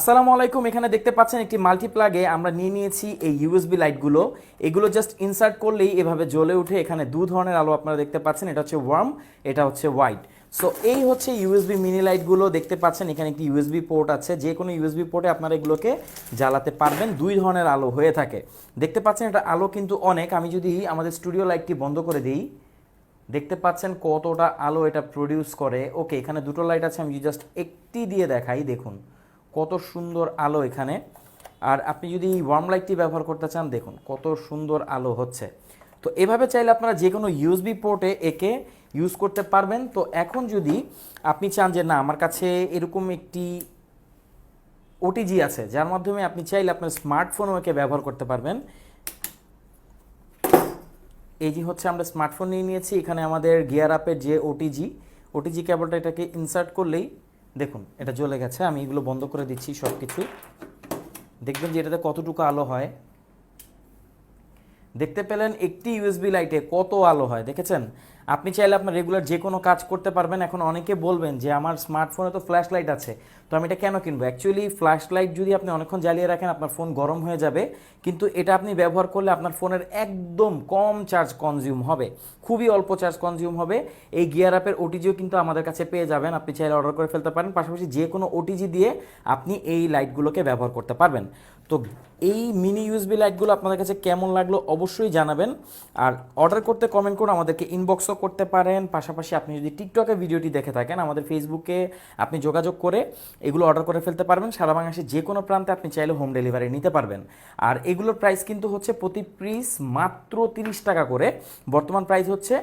আসসালামু আলাইকুম। এখানে দেখতে পাচ্ছেন একটি মাল্টিপ্লাগে আমরা নিয়ে নিয়েছি এই ইউএসবি লাইটগুলো। এগুলো জাস্ট ইনসার্ট করলেই এভাবে জ্বলে উঠে। এখানে দু ধরনের আলো আপনারা দেখতে পাচ্ছেন, এটা হচ্ছে ওয়ার্ম, এটা হচ্ছে হোয়াইট। সো এই হচ্ছে ইউএসবি মিনি লাইটগুলো। দেখতে পাচ্ছেন এখানে একটি ইউএসবি পোর্ট আছে, যে কোনো ইউএসবি পোর্টে আপনারা এগুলোকে জ্বালাতে পারবেন। দুই ধরনের আলো হয়ে থাকে। দেখতে পাচ্ছেন এটা আলো কিন্তু অনেক। আমি যদি আমাদের স্টুডিও লাইটটি বন্ধ করে দিই, দেখতে পাচ্ছেন কতটা আলো এটা প্রডিউস করে। ওকে, এখানে দুটো লাইট আছে, আমি জাস্ট একটি দিয়ে দেখাই। দেখুন কত সুন্দর আলো এখানে। আর আপনি যদি ওয়ার্ম লাইটটি ব্যবহার করতে চান, দেখুন কত সুন্দর আলো হচ্ছে। তো এভাবে চাইলে আপনারা যে কোনো ইউএসবি পোর্টে একে ইউজ করতে পারবেন। তো এখন যদি আপনি চান যে না, আমার কাছে এরকম একটি ওটিজি আছে যার মাধ্যমে আপনি চাইলে আপনার স্মার্টফোনও একে ব্যবহার করতে পারবেন। এই যে হচ্ছে আমরা স্মার্টফোন নিয়ে নিয়েছি। এখানে আমাদের গিয়ার আপের যে ওটিজি কেবলটা, এটাকে ইনসার্ট করলেই দেখুন এটা জ্বলে গেছে। আমি এগুলো বন্ধ করে দিচ্ছি সব কিছু। দেখবেন যে এটাতে কতটুকু আলো হয়। দেখতে পেলেন একটি ইউএসবি লাইটে কত আলো হয়, দেখেছেন? আপনি চাইলে আপনার রেগুলার যে কোনো কাজ করতে পারবেন। এখন অনেকে বলবেন যে আমার স্মার্টফোনে তো ফ্ল্যাশ লাইট আছে, তো আমি এটা কেন কিনবো? অ্যাকচুয়ালি ফ্ল্যাশ লাইট যদি আপনি অনেকক্ষণ জ্বালিয়ে রাখেন, আপনার ফোন গরম হয়ে যাবে। কিন্তু এটা আপনি ব্যবহার করলে আপনার ফোনের একদম কম চার্জ কনজিউম হবে, খুবই অল্প চার্জ কনজিউম হবে। এই গিয়ার আপের ওটিজিও কিন্তু আমাদের কাছে পেয়ে যাবেন, আপনি চাইলে অর্ডার করে ফেলতে পারেন। পাশাপাশি যে কোনো ওটিজি দিয়ে আপনি এই লাইটগুলোকে ব্যবহার করতে পারবেন। তো এই মিনি ইউএসবি লাইটগুলো আপনাদের কাছে কেমন লাগলো অবশ্যই জানাবেন। আর অর্ডার করতে কমেন্ট করে আমাদেরকে ইনবক্সও করতে পারেন। পাশাপাশি আপনি যদি টিকটকে ভিডিওটি দেখে থাকেন, আমাদের ফেসবুকে আপনি যোগাযোগ করে এগুলো অর্ডার করে ফেলতে পারবেন। সারা বাংলাদেশের যে কোনো প্রান্তে আপনি চাইলে হোম ডেলিভারি নিতে পারবেন। আর এগুলোর প্রাইস কিন্তু হচ্ছে প্রতি পিস মাত্র 30 টাকা করে। বর্তমান প্রাইস হচ্ছে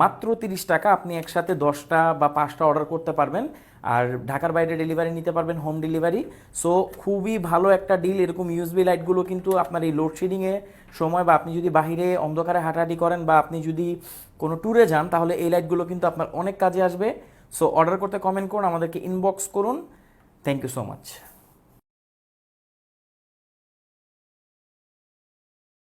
মাত্র 30 টাকা। আপনি একসাথে 10টা বা 5টা অর্ডার করতে পারবেন। আর ঢাকার বাইরে ডেলিভারি নিতে পারবেন, হোম ডেলিভারি। সো খুবই ভালো একটা ডিল। এরকম ইউএসবি লাইটগুলো কিন্তু আপনার এই লোডশেডিংয়ে সময়, বা আপনি যদি বাহিরে অন্ধকারে হাঁটাহাঁটি করেন, বা আপনি যদি কোনো ট্যুরে যান, তাহলে এই লাইটগুলো কিন্তু আপনার অনেক কাজে আসবে। সো অর্ডার করতে কমেন্ট করুন, আমাদেরকে ইনবক্স করুন। Thank you so much.